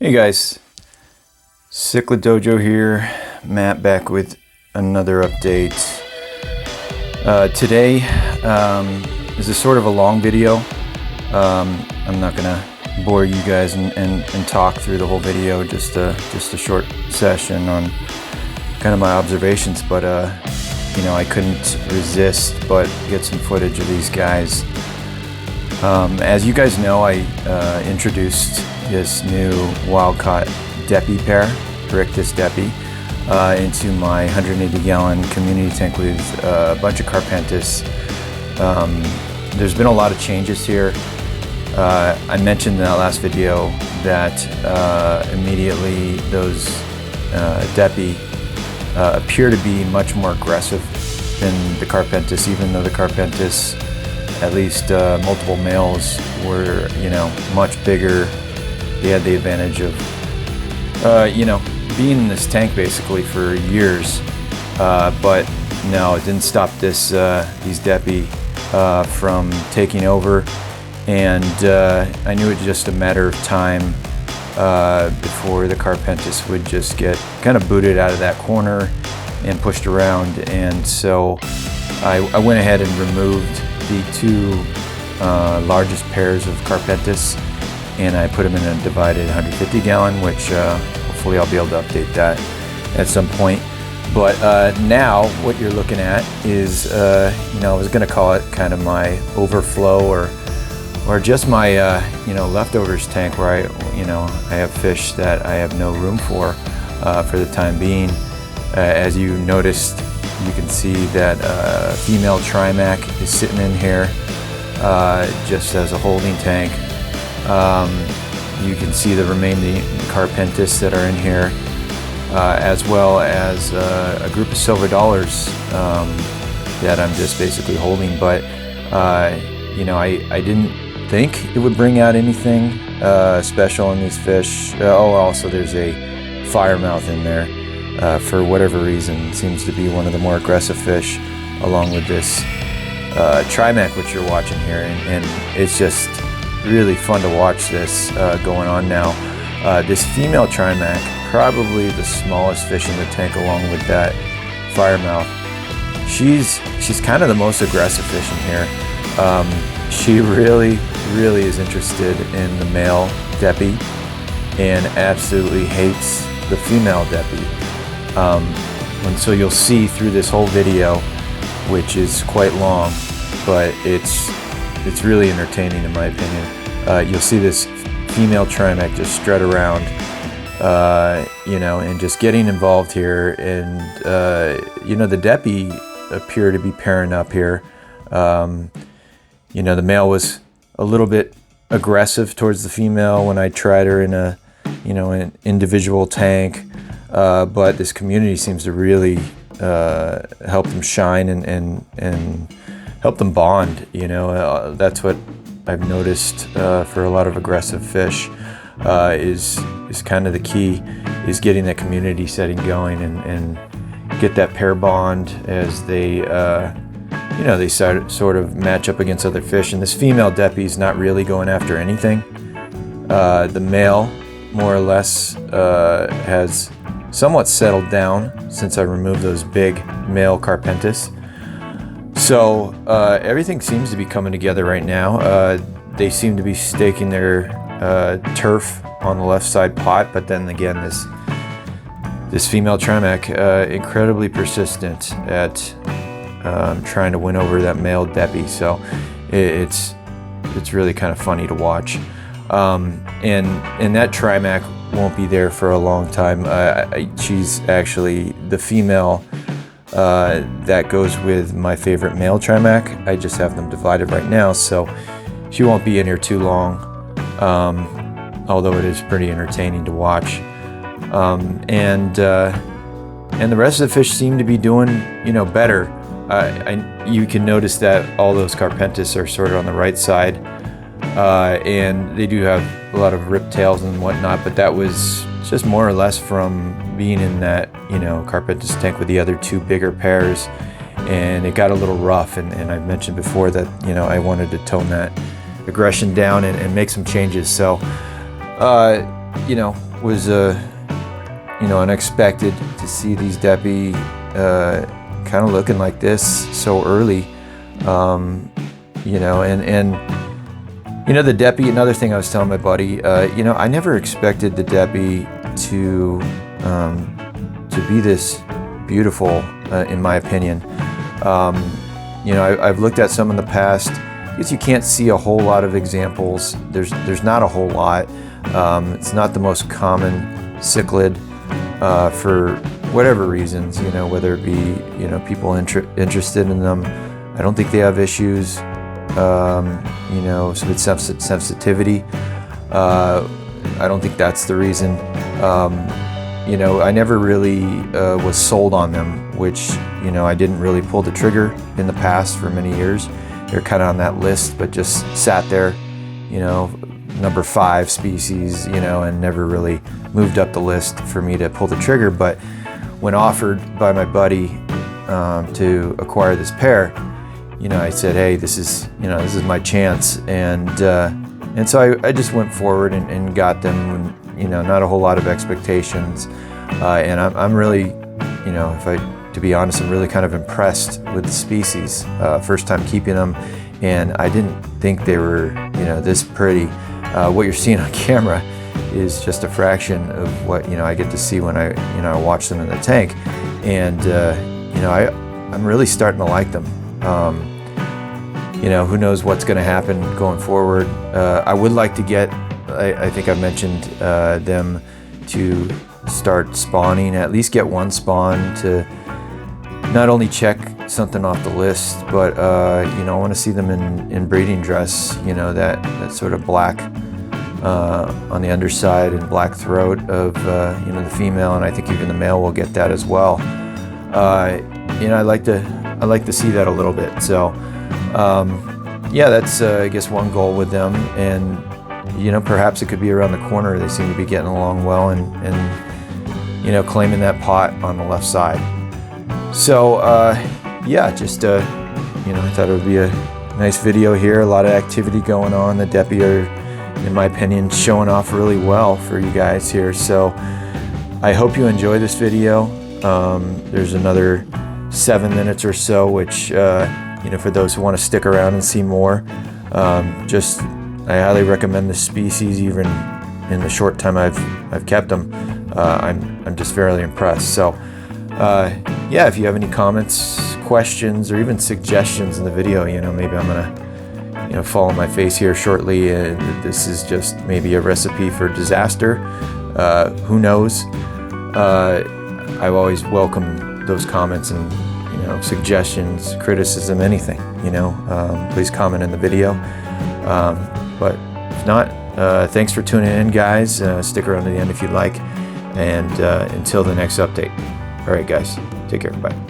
Hey guys, Cichlid Dojo here, Matt back with another update. Today is a sort of a long video. I'm not gonna bore you guys and talk through the whole video, just a short session on kind of my observations, but I couldn't resist but get some footage of these guys. As you guys know, I introduced this new wild-caught Deppi pair, Herichthys Deppi, into my 180-gallon community tank with a bunch of Carpintis. There's been a lot of changes here. I mentioned in that last video that immediately those Deppi appear to be much more aggressive than the Carpintis, even though the Carpintis, at least multiple males, were much bigger. They had the advantage of being in this tank basically for years, but no, it didn't stop these Deppi from taking over, and I knew it was just a matter of time before the Carpintis would just get kind of booted out of that corner and pushed around. And so I went ahead and removed the two largest pairs of Carpintis, and I put them in a divided 150-gallon, which hopefully I'll be able to update that at some point. But now what you're looking at is, I was going to call it kind of my overflow or just my leftovers tank, where I have fish that I have no room for the time being. As you noticed, you can see that female Trimac is sitting in here just as a holding tank. You can see the remaining Carpintis that are in here, as well as a group of silver dollars that I'm just basically holding. But I didn't think it would bring out anything special in these fish. Also there's a firemouth in there. For whatever reason, seems to be one of the more aggressive fish, along with this Trimac, which you're watching here, and it's just really fun to watch this going on now. This female Trimac, probably the smallest fish in the tank, along with that firemouth. She's kind of the most aggressive fish in here. She really is interested in the male Deppi and absolutely hates the female Deppi. And so you'll see through this whole video, which is quite long, but it's really entertaining in my opinion. You'll see this female Trimac just strut around, and just getting involved here. And the Deppi appear to be pairing up here. The male was a little bit aggressive towards the female when I tried her in an individual tank. But this community seems to really help them shine and help them bond. That's what I've noticed for a lot of aggressive fish is kind of the key, is getting that community setting going and get that pair bond as they they sort of match up against other fish. And this female Deppi is not really going after anything. The male, more or less, has somewhat settled down since I removed those big male Carpintis. So everything seems to be coming together right now. They seem to be staking their turf on the left side pot, but then again, this female Trimac, incredibly persistent at trying to win over that male Deppi. So it's really kind of funny to watch. And that Trimac won't be there for a long time. She's actually the female that goes with my favorite male Trimac. I just have them divided right now, so she won't be in here too long, although it is pretty entertaining to watch. And the rest of the fish seem to be doing better. You can notice that all those Carpintis are sort of on the right side, and they do have a lot of rip tails and whatnot, but that was just more or less from being in that Carpintis tank with the other two bigger pairs, and it got a little rough, and I've mentioned before that I wanted to tone that aggression down and make some changes. So was unexpected to see these Deppi kind of looking like this so early. The Deppi, another thing I was telling my buddy, I never expected the Deppi to be this beautiful, in my opinion. I've looked at some in the past. I guess you can't see a whole lot of examples. There's not a whole lot. It's not the most common cichlid for whatever reasons, whether it be, people interested in them. I don't think they have issues, with sensitivity. I don't think that's the reason. I never really was sold on them, which, I didn't really pull the trigger in the past for many years. They're kind of on that list, but just sat there, number 5 species, and never really moved up the list for me to pull the trigger. But when offered by my buddy to acquire this pair, I said, hey, this is my chance, and so I just went forward and got them. Not a whole lot of expectations, and I'm really, to be honest, I'm really kind of impressed with the species. First time keeping them, and I didn't think they were, this pretty. What you're seeing on camera is just a fraction of what I get to see when I watch them in the tank, and I'm really starting to like them. Who knows what's going to happen going forward. I would like to get, I think I've mentioned them to start spawning, at least get one spawn to not only check something off the list, but I want to see them in breeding dress, that sort of black on the underside and black throat of the female, and I think even the male will get that as well. I like to see that a little bit. So that's I guess one goal with them, and perhaps it could be around the corner. They seem to be getting along well, and claiming that pot on the left side. So I thought it would be a nice video here. A lot of activity going on. The Deppi are, in my opinion, showing off really well for you guys here. So I hope you enjoy this video. There's another 7 minutes or so, which for those who want to stick around and see more, I highly recommend this species. Even in the short time I've kept them, I'm just fairly impressed. So if you have any comments, questions, or even suggestions in the video, maybe I'm gonna fall on my face here shortly. This is just maybe a recipe for disaster. Who knows? I've always welcomed those comments and suggestions, criticism, anything. Please comment in the video. But if not, thanks for tuning in, guys. Stick around to the end if you'd like, and until the next update. All right, guys, take care. Bye.